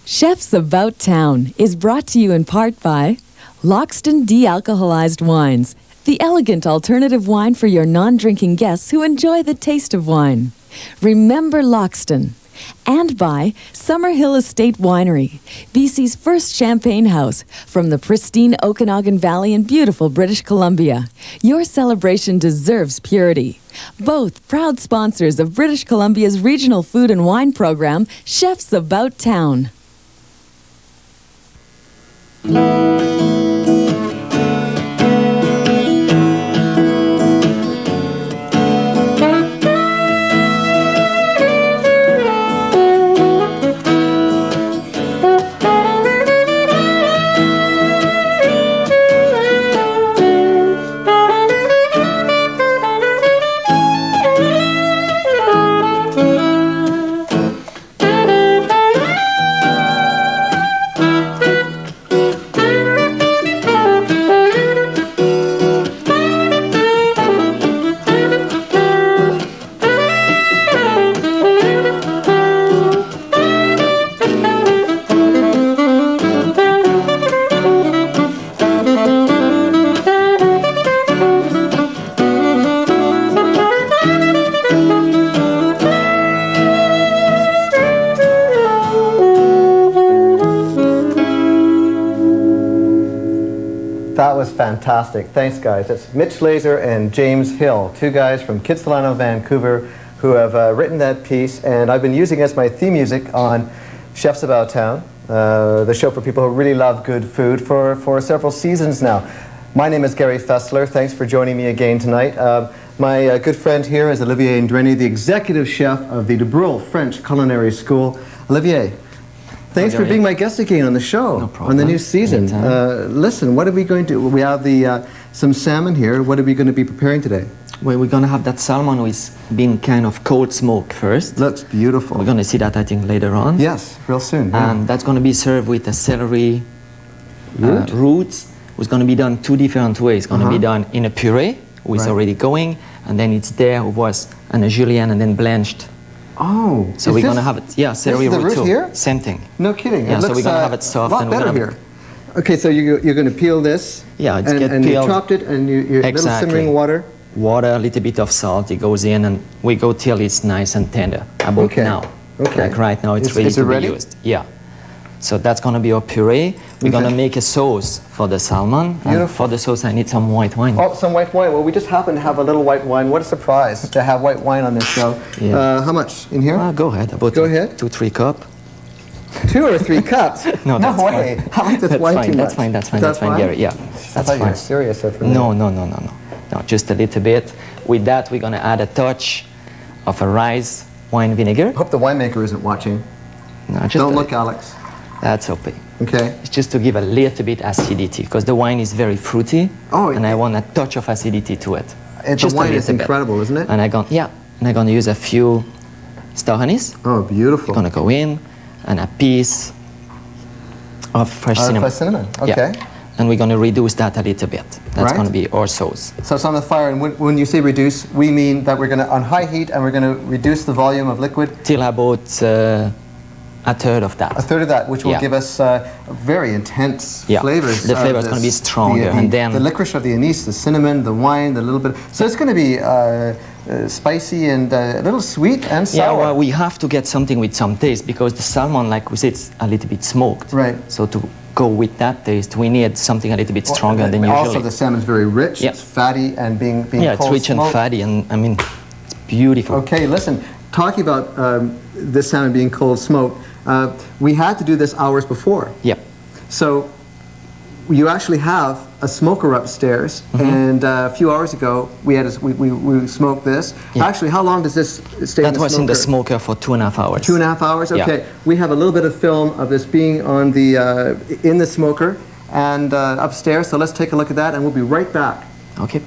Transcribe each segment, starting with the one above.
Chefs About Town is brought to you in part by Loxton De-Alcoholized Wines, the elegant alternative wine for your non-drinking guests who enjoy the taste of wine. Remember Loxton. And by Summerhill Estate Winery, BC's first champagne house from the pristine Okanagan Valley in beautiful British Columbia. Your celebration deserves purity. Both proud sponsors of British Columbia's regional food and wine program, Chefs About Town. That was fantastic. Thanks, guys. That's Mitch Laser and James Hill, two guys from Kitsilano, Vancouver, who have written that piece, and I've been using as my theme music on Chefs About Town, the show for people who really love good food for several seasons now. My name is Gary Faessler. Thanks for joining me again tonight. My good friend here is Olivier Andreini, the executive chef of the Dubrulle French Culinary School. Olivier, thanks for being my guest again on the show, no problem. on the new season. Listen, what are we going to do? We have some salmon here. What are we going to be preparing today? Well, we're going to have that salmon with being kind of cold smoked first. Looks beautiful. We're going to see that, I think, later on. Yes, real soon. Yeah. And that's going to be served with a celery roots. It's going to be done two different ways. It's going to be done in a puree, which is already going, and then it's there, was and a julienne, and then blanched. Oh, so we're going to have it, celery root too. Here? Same thing. No kidding. Yeah, so we're going to have it soft. A lot and better here. Okay, so you're going to peel this. Yeah, it's and you chopped it, and you little simmering water. Water, a little bit of salt. It goes in, and we go till it's nice and tender. About now. Okay. Like right now, it's ready to be used. Yeah. So that's going to be our puree. We're going to make a sauce for the salmon. And for the sauce, I need some white wine. Oh, some white wine. Well, we just happen to have a little white wine. What a surprise to have white wine on this show. Yeah. How much in here? Go ahead. About 2-3 cups. 2 or 3 cups? No way. How much that's wine too much? That's fine, Gary. Yeah, that's fine. You're serious over there. No, just a little bit. With that, we're going to add a touch of a rice wine vinegar. I hope the winemaker isn't watching. No, just don't look, Alex. That's okay. Okay. It's just to give a little bit acidity, because the wine is very fruity, and I want a touch of acidity to it. The wine is incredible, isn't it? And I'm going to use a few star anise. Oh, beautiful. Going to go in, and a piece of fresh cinnamon. Fresh cinnamon, okay. Yeah. And we're going to reduce that a little bit. That's going to be our sauce. So it's on the fire, and when you say reduce, we mean that we're going to, on high heat, and we're going to reduce the volume of liquid? Till about a third of that. A third of that, which will give us very intense flavors. The flavor is going to be stronger. And then the licorice of the anise, the cinnamon, the wine, the little bit. So it's going to be spicy and a little sweet and sour. Yeah, well, we have to get something with some taste, because the salmon, like we said, it's a little bit smoked. Right. So to go with that taste, we need something a little bit stronger than usually. Also, the salmon's very rich. It's fatty and being it's rich and fatty, and I mean, it's beautiful. Okay, listen, talking about this salmon being cold smoked, we had to do this hours before. Yep. So you actually have a smoker upstairs, and a few hours ago we smoked this. Yeah. Actually, how long does this stay in the smoker? That was in the smoker for 2.5 hours. 2.5 hours? Okay. We have a little bit of film of this being on the in the smoker and upstairs, so let's take a look at that, and we'll be right back. Okay.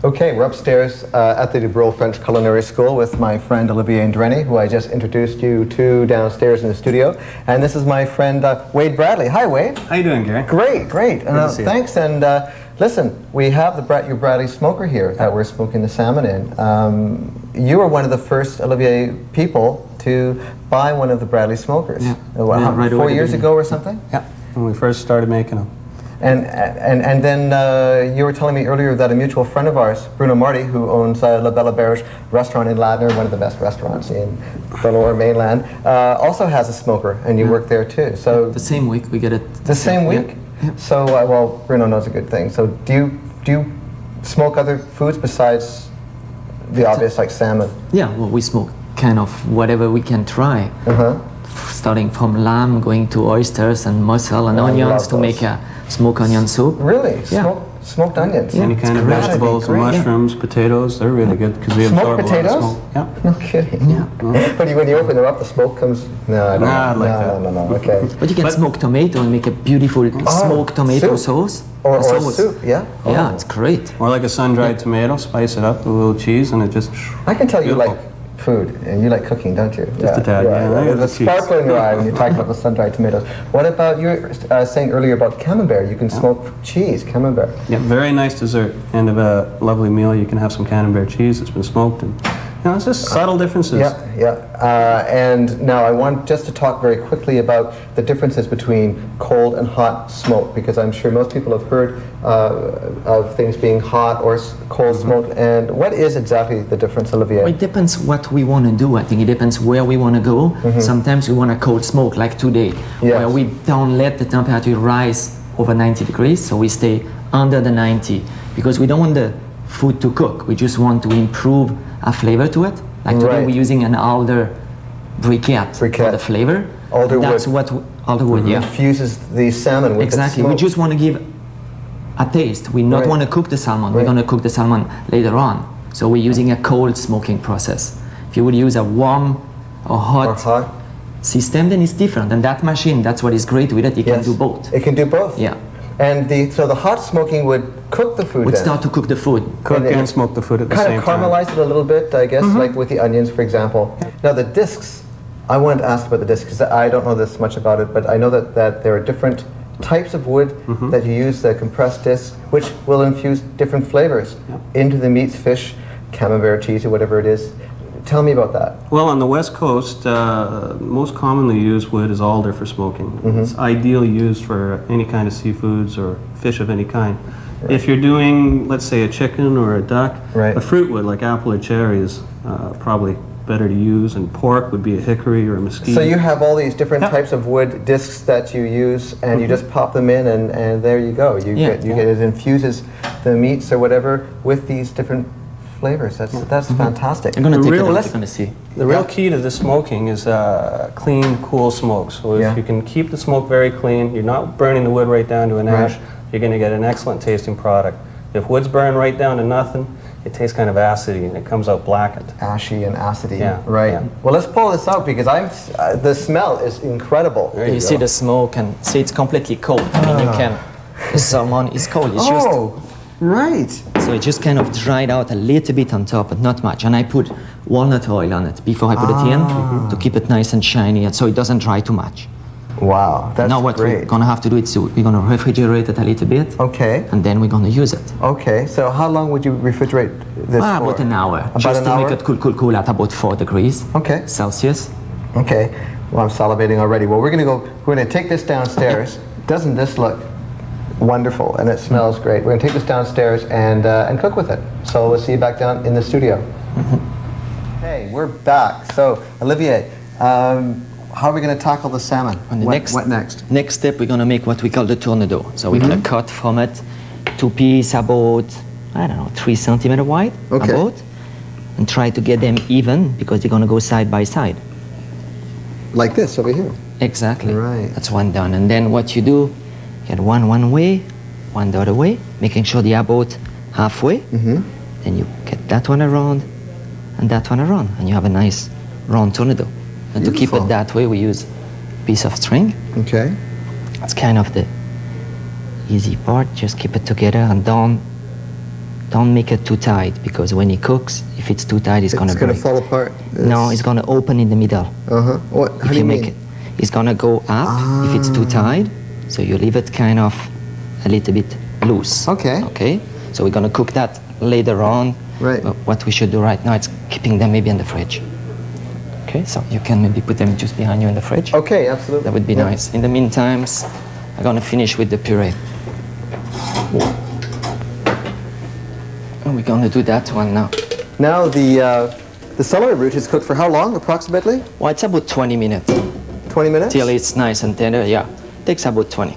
Okay, we're upstairs at the Dubrulle French Culinary School with my friend Olivier Andreini, who I just introduced you to downstairs in the studio. And this is my friend Wade Bradley. Hi, Wade. How you doing, Gary? Great. And, thanks. And Listen, we have your Bradley smoker here that we're smoking the salmon in. You were one of the first, Olivier, people to buy one of the Bradley smokers. Yeah. Right 4 years ago or something? Yeah, when we first started making them. And then you were telling me earlier that a mutual friend of ours, Bruno Marty, who owns La Belle Berge restaurant in Ladner, one of the best restaurants in the Lower Mainland, also has a smoker, and you work there too. So the same week we get it. The same week? Yeah. So, well, Bruno knows a good thing. So do you smoke other foods besides the obvious, like salmon? Yeah, well, we smoke kind of whatever we can try. Starting from lamb, going to oysters and mussel and onions to make a smoked onion soup. Really? Yeah. Smoked onions? Any kind of vegetables, mushrooms, potatoes, they're really good because we absorb smoked a lot of potatoes? smoke. Yeah. No kidding. Yeah. But when you open them up, the smoke comes. No, I don't. Nah, like that. No. Okay. But you can smoke tomato and make a beautiful smoked tomato soup. sauce. Or soup, yeah. Yeah, it's great. Or like a sun-dried tomato, spice it up with a little cheese, and it just. I can tell you beautiful. like food, and you like cooking, don't you? Just a tad, yeah. There's a sparkle in your eye when you talk about the sun-dried tomatoes. What about, you were saying earlier about camembert. You can smoke cheese, camembert. Yeah, very nice dessert. End of a lovely meal, you can have some camembert cheese that's been smoked, and it's just subtle differences. And now I want just to talk very quickly about the differences between cold and hot smoke, because I'm sure most people have heard of things being hot or cold smoked. And what is exactly the difference, Olivier? Well, it depends what we want to do. I think it depends where we want to go. Sometimes we want a cold smoke, like today, where we don't let the temperature rise over 90 degrees, so we stay under the 90, because we don't want the food to cook. We just want to improve a flavor to it. Like today we're using an alder briquette for the flavor. Alder wood, yeah. Infuses the salmon with exactly. We just want to give a taste. We not want to cook the salmon. We're going to cook the salmon later on. So we're using a cold smoking process. If you would use a warm or hot system, then it's different. And that machine, that's what is great with it. It can do both. It can do both. Yeah. And so the hot smoking would cook the food. Would start to cook the food. Cook and smoke the food at the same time. Kind of caramelize it a little bit, I guess, like with the onions, for example. Now the discs, I wanted to ask about the discs because I don't know this much about it, but I know that there are different types of wood that you use, the compressed discs, which will infuse different flavors into the meats, fish, camembert cheese, or whatever it is. Tell me about that. Well, on the West Coast, most commonly used wood is alder for smoking. It's ideally used for any kind of seafoods or fish of any kind. If you're doing, let's say, a chicken or a duck, a fruit wood like apple or cherry is probably better to use, and pork would be a hickory or a mesquite. So you have all these different types of wood discs that you use, and you just pop them in, and there you go. You get it infuses the meats or whatever with these different flavors. That's fantastic. I'm going to take it out. You're going to see. The real key to the smoking is clean, cool smoke. So if you can keep the smoke very clean, you're not burning the wood right down to an ash, you're going to get an excellent tasting product. If wood's burned right down to nothing, it tastes kind of acidy and it comes out blackened. Ashy and acidy. Yeah. Right. Yeah. Well, let's pull this out because the smell is incredible. You see the smoke, and see it's completely cold. I mean, you can. The salmon is cold. It's just. Right. So it just kind of dried out a little bit on top, but not much. And I put walnut oil on it before I put it in to keep it nice and shiny, and so it doesn't dry too much. Wow, that's now what we're gonna have to do is we're gonna refrigerate it a little bit. Okay. And then we're gonna use it. Okay. So how long would you refrigerate this for? About an hour. About just an to hour? make it cool at about 4 degrees. Okay. Celsius. Okay. Well, I'm salivating already. Well, we're gonna take this downstairs. Doesn't this look wonderful? And it smells great. We're gonna take this downstairs and cook with it. So we'll see you back down in the studio. Hey, we're back. So Olivier, how are we going to tackle the salmon? What next? Next step, we're going to make what we call the tournedos. So we're going to cut from it 2 pieces about, 3 centimeters wide, about, and try to get them even because they're going to go side by side. Like this over here? Exactly. Right. That's one done. And then what you do, get one way, one the other way, making sure they're about halfway. Then you get that one around and that one around, and you have a nice round tornado. And to keep it that way, we use a piece of string. Okay. That's kind of the easy part. Just keep it together and don't make it too tight, because when it cooks, if it's too tight, it's gonna break. It's gonna fall apart. No, it's gonna open in the middle. What? How if do you make mean? it, it's gonna go up if it's too tight. So you leave it kind of a little bit loose. Okay. Okay. So we're gonna cook that later on. Right. But what we should do right now is keeping them maybe in the fridge. Okay. So you can maybe put them just behind you in the fridge. Okay, absolutely. That would be nice. In the meantime, I'm gonna finish with the puree. And we're gonna do that one now. Now the celery root is cooked for how long, approximately? Well, it's about 20 minutes. 20 minutes? Till it's nice and tender, yeah. Takes about 20.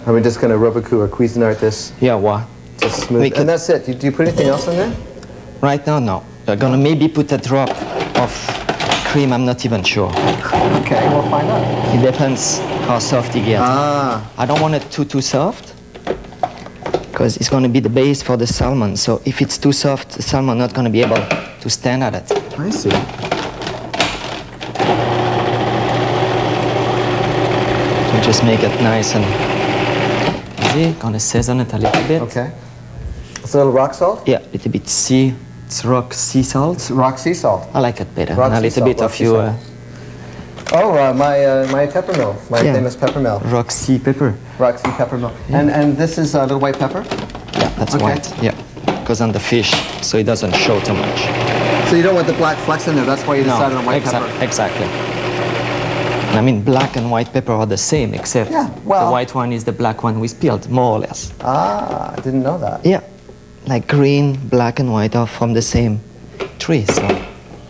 Are we just going to Roboku or Cuisinart this? Yeah, what? Just smooth. And that's it. Do you put anything else in there? Right now, no. We're gonna maybe put a drop of cream, I'm not even sure. Okay, we'll find out. It depends how soft it gets. I don't want it too soft, because it's gonna be the base for the salmon. So if it's too soft, the salmon not gonna be able to stand at it. I see. So just make it nice and easy. Gonna season it a little bit. Okay. It's a little rock salt? Yeah, a little bit it's rock sea salt. It's rock sea salt. I like it better. Rock And a sea little salt, bit rock of sea your salt. My pepper mill, my famous pepper mill. rock sea pepper. Rock sea pepper mill. And this is a little white pepper? Yeah, that's white. Yeah, goes on the fish, so it doesn't show too much. So you don't want the black flecks in there. That's why you decided on white pepper. Exactly. I mean, black and white pepper are the same, except the white one is the black one we peeled, more or less. Ah, I didn't know that. Yeah, like green, black, and white are from the same tree. So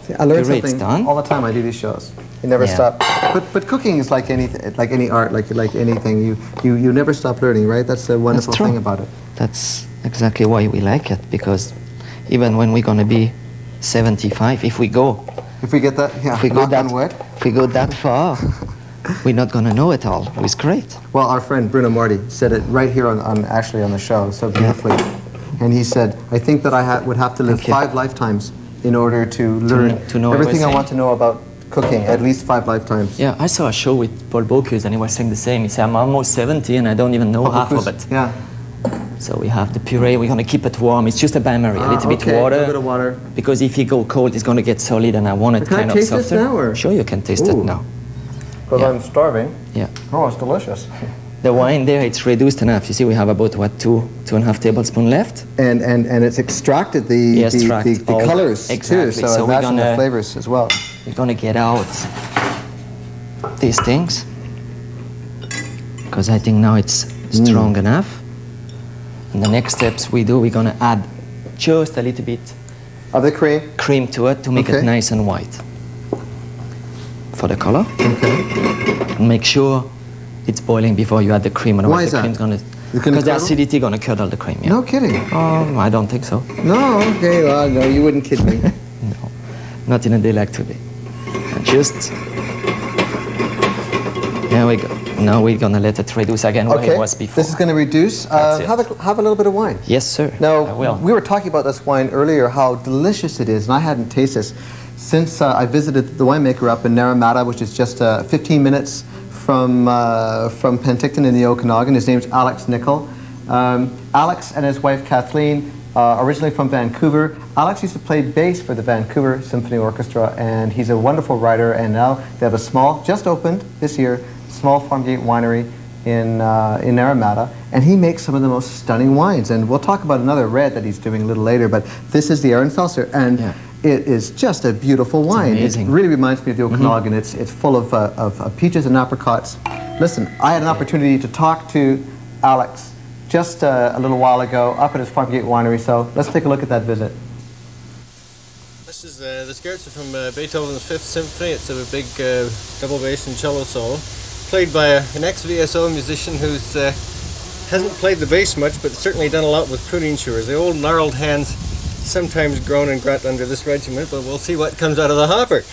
See, I learn Puree, it's something done. all the time. I do these shows. You never stop. But cooking is like any art, like anything. You never stop learning, right? That's the wonderful thing about it. That's exactly why we like it, because even when we're gonna be 75, if we get that, yeah, if we knock on wood. If we go that far, we're not gonna know it all. It's great. Well, our friend Bruno Marty said it right here on the show so beautifully, and he said, "I think that I would have to live 5 lifetimes in order to learn to know everything I everything. want to know about cooking. At least 5 lifetimes." Yeah, I saw a show with Paul Bocuse and he was saying the same. He said, I'm almost 70 and I don't even know half of it. Yeah. So we have the puree, we're gonna keep it warm. It's just a bain-marie, a little bit A water. little bit of water. Because if you go cold, it's gonna get solid and I want it Can I kind of taste softer. this now, or? Sure, you can taste it now. Because Yeah. I'm starving. Yeah. Oh, it's delicious. The wine there, it's reduced enough. You see, we have about, 2.5 tablespoons left. And it's extracted the all the- colors exactly. too. So, So we're imagine the gonna- flavors as well. We're gonna get out these things. Because I think now it's strong enough. And the next steps we're gonna add just a little bit Of the cream. cream to it to make it nice and white. For the color. Okay. And make sure it's boiling before you add the cream. Otherwise Why is the that? cream's gonna... It's gonna Because the curdle? acidity gonna curdle the cream, yeah. No kidding. Oh, I don't think so. No, okay, well, no, you wouldn't kid me. No, not in a day like today. Just... There we go. Now we're gonna let it reduce again where it was before. This is going to reduce. That's it. Have a little bit of wine. Yes, sir. Now, I will. we were talking about this wine earlier, how delicious it is, and I hadn't tasted this. Since I visited the winemaker up in Naramata, which is just 15 minutes from Penticton in the Okanagan. His name's Alex Nichol. Alex and his wife Kathleen, originally from Vancouver. Alex used to play bass for the Vancouver Symphony Orchestra, and he's a wonderful writer, and now they have a small, just opened this year, small farm gate winery in Naramata, and he makes some of the most stunning wines. And we'll talk about another red that he's doing a little later, but this is the Ehrenfelser, and it is just a beautiful wine. It really reminds me of the Okanagan. It's full of peaches and apricots. Listen, I had an opportunity to talk to Alex just a little while ago up at his farm gate winery, so let's take a look at that visit. This is the scherzo from Beethoven's Fifth Symphony. It's a big double bass and cello solo, played by an ex-VSO musician who's hasn't played the bass much, but certainly done a lot with pruning shores. The old gnarled hands sometimes groan and grunt under this regiment, but we'll see what comes out of the hopper.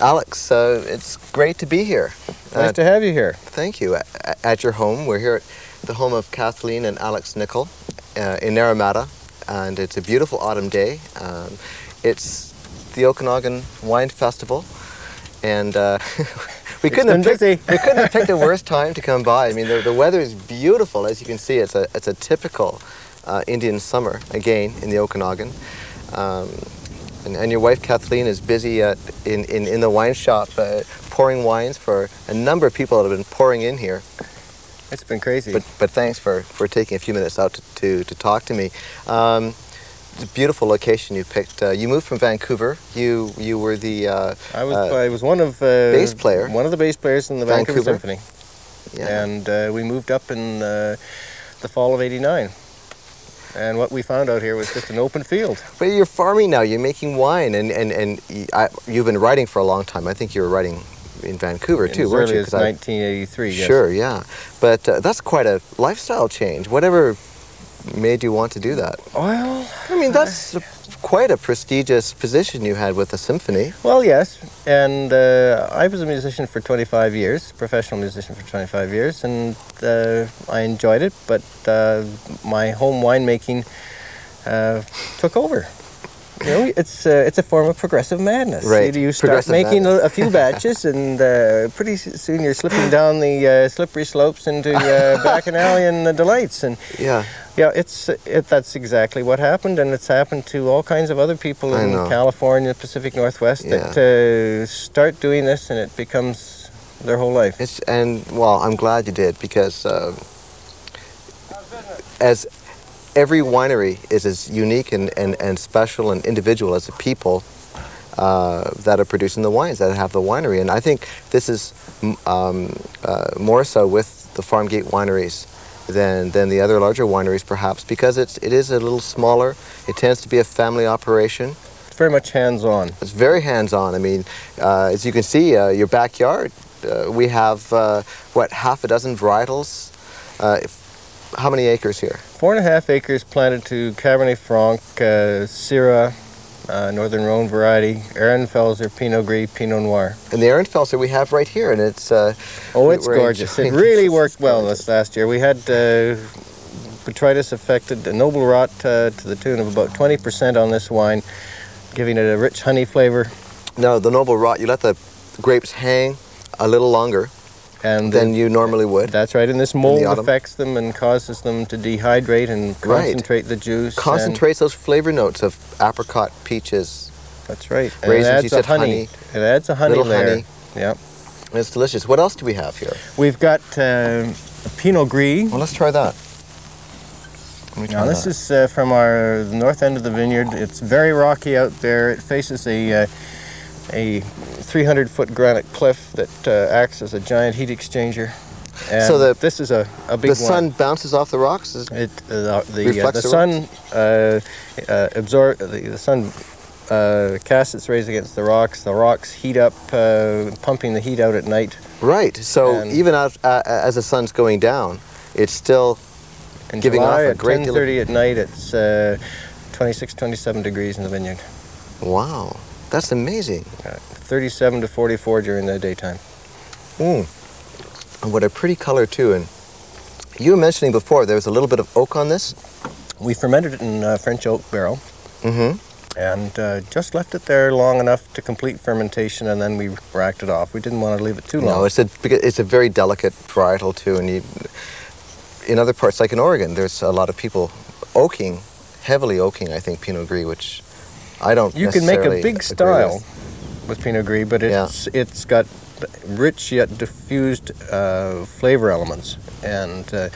Alex, it's great to be here. Nice to have you here. Thank you. At your home. We're here at the home of Kathleen and Alex Nichol in Naramata, and it's a beautiful autumn day. It's the Okanagan Wine Festival, and we couldn't have picked a worse time to come by. I mean, the weather is beautiful, as you can see. It's a typical Indian summer again in the Okanagan. And your wife Kathleen is busy in the wine shop pouring wines for a number of people that have been pouring in here. It's been crazy. But thanks for taking a few minutes out to talk to me. It's a beautiful location you picked. You moved from Vancouver. You were the I was one of bass player. One of the bass players in the Vancouver Symphony. Yeah. And we moved up in the fall of '89. And what we found out here was just an open field. But you're farming now. You're making wine, and you've been writing for a long time. I think you were writing in Vancouver too, weren't you? As early as 1983. Yes. Sure, yeah. But that's quite a lifestyle change. Whatever made you want to do that? Well, I mean, that's quite a prestigious position you had with the symphony. Well, yes. And I was a musician for 25 years, professional musician for 25 years, and I enjoyed it, but my home winemaking took over. You know, it's a form of progressive madness. Right. You start making a few batches, and pretty soon you're slipping down the slippery slopes into Bacchanalian delights. And yeah, that's exactly what happened, and it's happened to all kinds of other people in California, Pacific Northwest, that start doing this, and it becomes their whole life. Well, I'm glad you did, because as every winery is as unique and special and individual as the people that are producing the wines, that have the winery. And I think this is more so with the farm gate wineries than the other larger wineries, perhaps, because it is a little smaller. It tends to be a family operation. It's very much hands-on. It's very hands-on. I mean, as you can see, your backyard, we have, half a dozen varietals. How many acres here? 4.5 acres planted to Cabernet Franc, Syrah, Northern Rhone variety, Ehrenfelser, Pinot Gris, Pinot Noir. And the Ehrenfelser we have right here, and it's... it's gorgeous. It really worked well this last year. We had botrytis affected noble rot to the tune of about 20% on this wine, giving it a rich honey flavor. No, the noble rot, you let the grapes hang a little longer than you normally would. That's right, and this mold affects them and causes them to dehydrate and concentrate the juice. Concentrates those flavor notes of apricot, peaches. That's right. And raisins, you said honey. It adds a honey layer. Honey. Yep. And it's delicious. What else do we have here? We've got Pinot Gris. Well, let's try that. Now, this is from our north end of the vineyard. It's very rocky out there. It faces a 300-foot granite cliff that acts as a giant heat exchanger. And so this is a big The sun bounces off the rocks? The sun casts its rays against the rocks heat up, pumping the heat out at night. Right, so even as the sun's going down, it's still giving off a great deal. At 10:30 at night, it's 26, 27 degrees in the vineyard. Wow. That's amazing. 37 to 44 during the daytime. And what a pretty color too. And you were mentioning before there was a little bit of oak on this? We fermented it in French oak barrel. And just left it there long enough to complete fermentation, and then we racked it off. We didn't want to leave it too long. No, it's a very delicate varietal too. And in other parts, like in Oregon, there's a lot of people heavily oaking, I think, Pinot Gris, which I don't You can make a big style with Pinot Gris, but it's got rich yet diffused flavor elements, and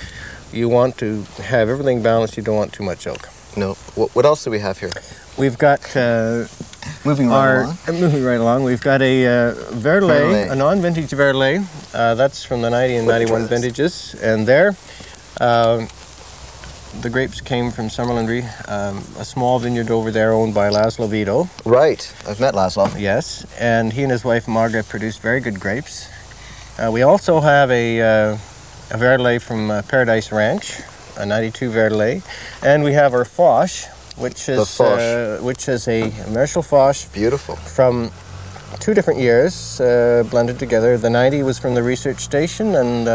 you want to have everything balanced. You don't want too much oak. No. What else do we have here? We've got moving right along. We've got a Verlet, a non-vintage Verlet. That's from the 90 and 91 vintages, and there. The grapes came from Summerlandry, a small vineyard over there owned by Laszlo Vito. Right, I've met Laszlo. Yes, and he and his wife Marga produced very good grapes. We also have a Verlet from Paradise Ranch, a 92 Verlet, and we have our Foch, which is a Marshall Foch. Beautiful. From 2 different years blended together. The 90 was from the research station and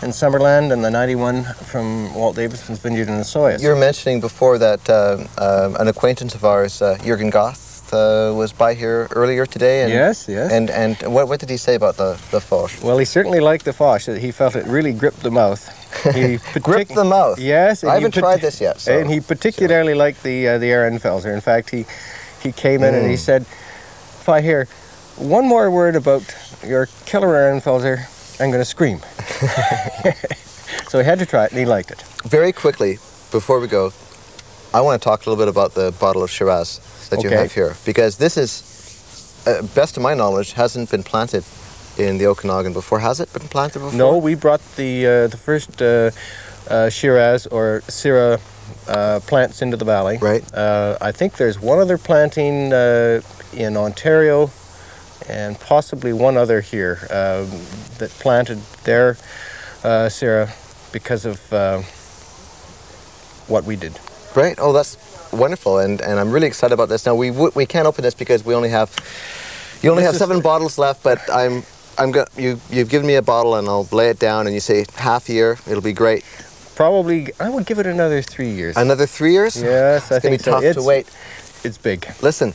in Summerland, and the 91 from Walt Davidson's Vineyard in Osoyoos. You were mentioning before that an acquaintance of ours, Jürgen Goth, was by here earlier today. And, yes. And what did he say about the Foch? Well, he certainly liked the Foch. He felt it really gripped the mouth. He gripped the mouth? Yes. I haven't tried this yet. So. And he particularly liked the Ehrenfelser. In fact, he came in and he said, if I hear one more word about your killer Ehrenfelser, I'm going to scream. So he had to try it, and he liked it. Very quickly, before we go, I want to talk a little bit about the bottle of Shiraz that you have here, because this is, best of my knowledge, hasn't been planted in the Okanagan before. Has it been planted before? No, we brought the first Shiraz or Syrah plants into the valley. Right. I think there's one other planting in Ontario, and possibly one other here that planted their Syrah because of what we did. Great. Oh, that's wonderful, and I'm really excited about this. Now we can't open this because we only have 7 bottles left, but you've given me a bottle, and I'll lay it down, and you say half year, it'll be great. Probably, I would give it another 3 years. Another 3 years? Yes, I think it's gonna be tough to wait. It's big. Listen,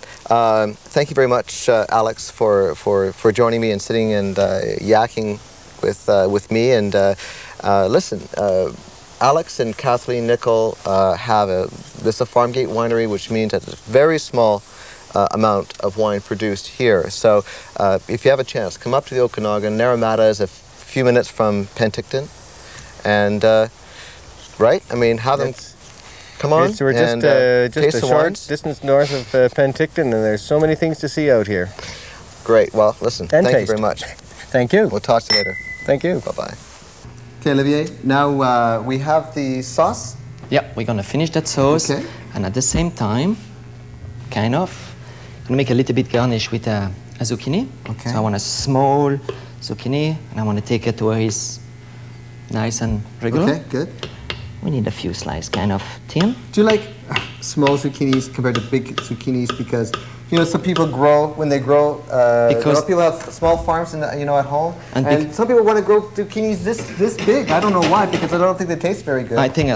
thank you very much, Alex, for joining me and sitting and yakking with me. And listen, Alex and Kathleen Nichol have this is a farm gate winery, which means that it's a very small amount of wine produced here. So if you have a chance, come up to the Okanagan. Naramata is a few minutes from Penticton, and right? I mean, have them come on. We're just a short distance north of Penticton, and there's so many things to see out here. Great. Well, listen, thank you very much. Thank you. We'll talk to you later. Thank you. Bye-bye. Okay, Olivier, now we have the sauce. Yeah, we're going to finish that sauce. Okay. And at the same time, going to make a little bit garnish with a zucchini. Okay. So I want a small zucchini, and I want to take it where it's nice and regular. Okay, good. We need a few slices, kind of thin. Do you like small zucchinis compared to big zucchinis? Because some people grow when they grow. Because people have small farms, at home, and some people want to grow zucchinis this big. I don't know why, because I don't think they taste very good. I think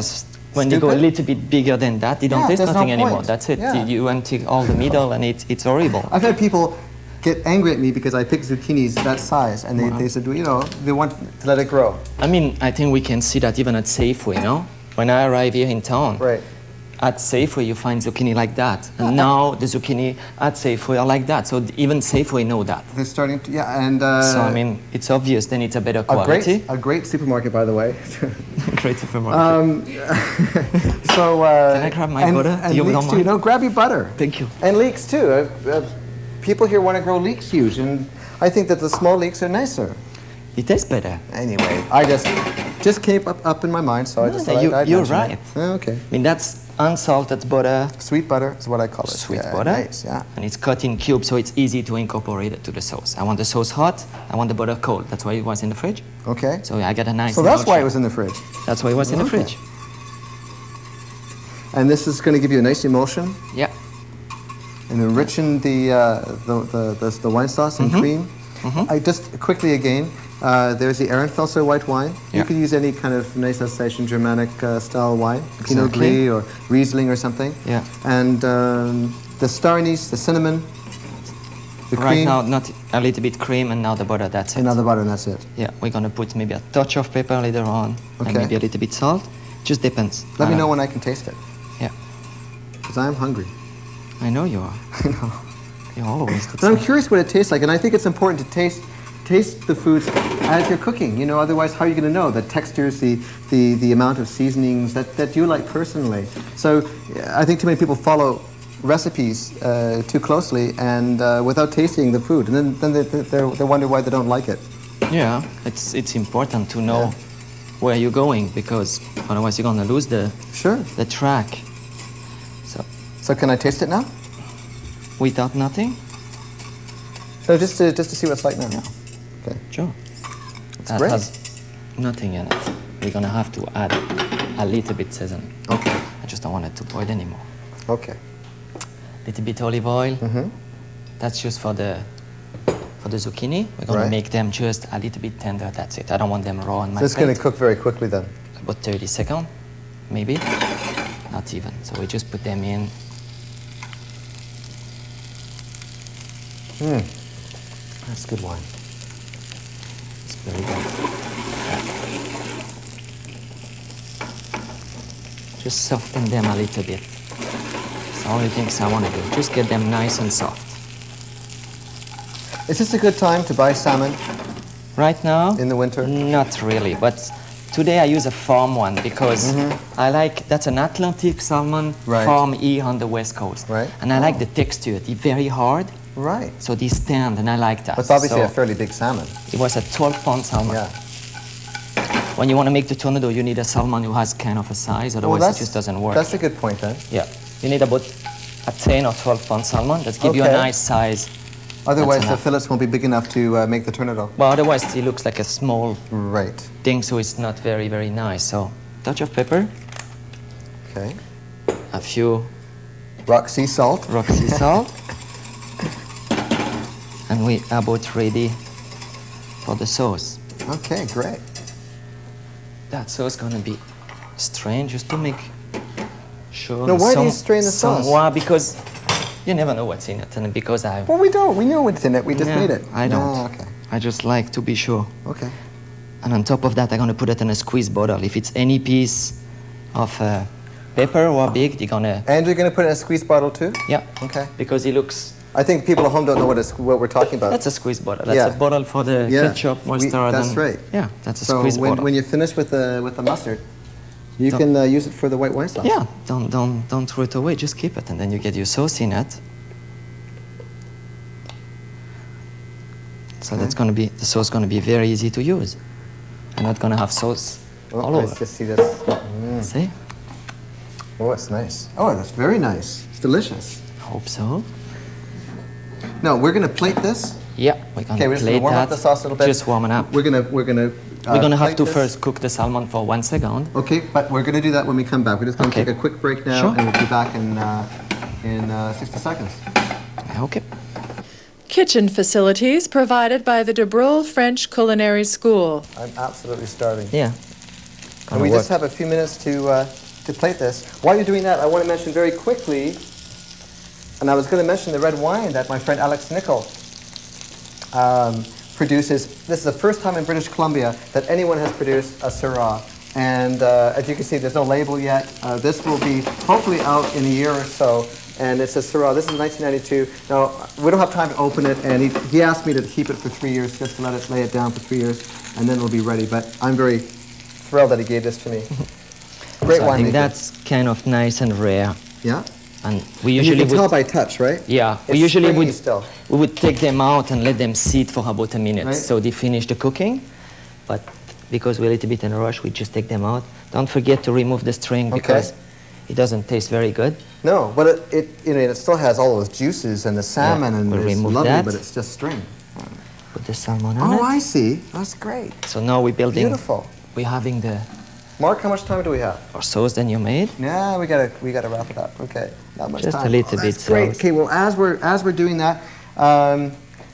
when you go a little bit bigger than that, you don't taste nothing anymore. That's it. Yeah. You empty all the middle, and it's horrible. I've had people get angry at me because I pick zucchinis that size, and they said, they want to let it grow. I mean, I think we can see that even at Safeway, no? When I arrive here in town, right. At Safeway you find zucchini like that, and now the zucchini at Safeway are like that. So even Safeway know that. They're starting to, and so I mean, it's obvious. Then it's a better quality. A great supermarket, by the way. Great supermarket. Can I grab my butter? And leeks too. Grab your butter. Thank you. And leeks too. People here want to grow leeks huge, and I think that the small leeks are nicer. It tastes better. Anyway, I just came up in my mind, so I just thought you're right. Okay. I mean, that's unsalted butter. Sweet butter is what I call it. Sweet butter. Nice, yeah. And it's cut in cubes, so it's easy to incorporate it to the sauce. I want the sauce hot. I want the butter cold. That's why it was in the fridge. Okay. So I got a nice. So that's why it was in the fridge. That's why it was in the fridge. And this is going to give you a nice emulsion. Yeah. And enrichen the wine sauce and cream. Mm-hmm. I just quickly again. There's the Ehrenfelser white wine. Yeah. You could use any kind of nice Alsatian Germanic style wine, Pinot Gris or Riesling or something. Yeah. And the star anise, the cinnamon, the cream. Right now, not a little bit cream, and now the butter. That's it. Another butter, and that's it. Yeah, we're gonna put maybe a touch of pepper later on, and maybe a little bit salt. Just depends. Let me know when I can taste it. Yeah. Because I'm hungry. I know you are. I know. You're always. But I'm curious what it tastes like, and I think it's important to taste the foods as you're cooking. Otherwise, how are you going to know the textures, the amount of seasonings that you like personally? So I think too many people follow recipes too closely and without tasting the food, and then they wonder why they don't like it. Yeah, it's important to know where you're going, because otherwise you're going to lose the track. So can I taste it now? Without nothing? No, just to see what it's like now. Yeah. Okay. Sure. That great. Has nothing in it. We're gonna have to add a little bit seasoning. Okay. I just don't want it to boil anymore. Okay. Little bit olive oil. Mm-hmm. That's just for the for the zucchini. We're going to make them just a little bit tender. That's it. I don't want them raw on my plate. So it's going to cook very quickly then? About 30 seconds, maybe. Not even. So we just put them in. That's good wine. It's very good. Just soften them a little bit. It's the only things I want to do. Just get them nice and soft. Is this a good time to buy salmon? Right now? In the winter? Not really, but today I use a farm one because I like, that's an Atlantic salmon, farm E on the west coast. Right. And I like the texture. It's very hard. Right. So they stand, and I like that. But it's obviously a fairly big salmon. It was a 12-pound salmon. Yeah. When you want to make the tornado, you need a salmon who has kind of a size, otherwise it just doesn't work. That's a good point then. Yeah. You need about a 10 or 12-pound salmon. That gives you a nice size. Otherwise the fillets won't be big enough to make the tornado. Well, otherwise it looks like a small right thing, so it's not very, very nice. So, touch of pepper. Okay. A few rock sea salt. Rock sea salt. And we are about ready for the sauce. Okay, great. That sauce is going to be strained just to make sure. Now, why do you strain the sauce? Well, because you never know what's in it, and because I. Well, we don't. We know what's in it. We just made it. I don't. Oh, okay. I just like to be sure. Okay. And on top of that, I'm going to put it in a squeeze bottle. If it's any piece of pepper or big, they're going to. And you're going to put it in a squeeze bottle too? Yeah. Okay. Because it looks. I think people at home don't know what we're talking about. That's a squeeze bottle. That's a bottle for the ketchup, mustard. That's right. Yeah, that's a squeeze bottle. So when you're finished with the mustard, you can use it for the white wine sauce. Yeah, don't throw it away. Just keep it, and then you get your sauce in it. So that's going to be the sauce. Going to be very easy to use. I'm not going to have sauce all over. Let's just see this. See? Oh, it's nice. Oh, that's very nice. It's delicious. I hope so. Now we're going to plate this. Yeah, we're going to plate that. Warm up the sauce a little bit. Just warming up. We're gonna have to first cook the salmon for 1 second. Okay, but we're gonna do that when we come back. We're just gonna take a quick break now, and we'll be back in 60 seconds. Okay. Kitchen facilities provided by the Dubrulle French Culinary School. I'm absolutely starving. Yeah. And we just have a few minutes to plate this. While you're doing that, I want to mention very quickly, and I was going to mention the red wine that my friend Alex Nichol produces. This is the first time in British Columbia that anyone has produced a Syrah. And as you can see, there's no label yet. This will be hopefully out in a year or so. And it's a Syrah. This is 1992. Now, we don't have time to open it, and he asked me to keep it for 3 years, just to lay it down for 3 years, and then it'll be ready. But I'm very thrilled that he gave this to me. Great wine. I think that's kind of nice and rare. Yeah. And we usually you can tell by touch, right? Yeah. We usually would take them out and let them sit for about a minute, so they finish the cooking. But because we're a little bit in a rush, we just take them out. Don't forget to remove the string because it doesn't taste very good. No, but it still has all those juices and the salmon and it's lovely, but it's just string. Put the salmon on it. Oh, I see. That's great. So now we're building. Beautiful. We're having the. Mark, how much time do we have? Our sauce that you made. Yeah, we gotta wrap it up. Okay, not much time. Just a little bit. That's great. Okay, well, as we're doing that,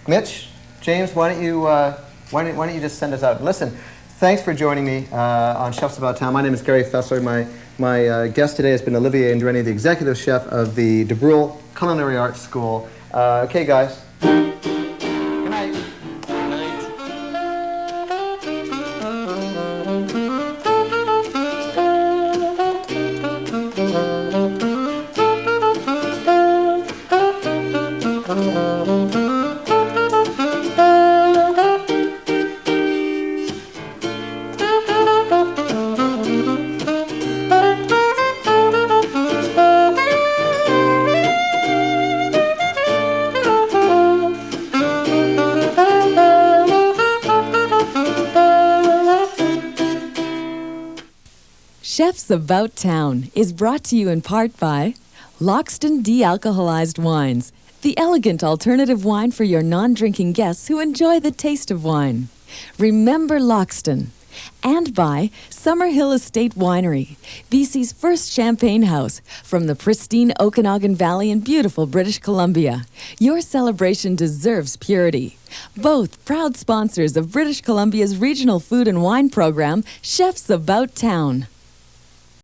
Mitch, James, why don't you just send us out? Listen, thanks for joining me on Chefs About Town. My name is Gary Faessler. My guest today has been Olivier Andreini, the executive chef of the Dubrulle Culinary Arts School. Okay, guys. Good night. Good night. Chefs About Town is brought to you in part by Loxton De-Alcoholized Wines, the elegant alternative wine for your non-drinking guests who enjoy the taste of wine. Remember Loxton. And by Summerhill Estate Winery, BC's first champagne house from the pristine Okanagan Valley in beautiful British Columbia. Your celebration deserves purity. both proud sponsors of British Columbia's regional food and wine program, Chefs About Town.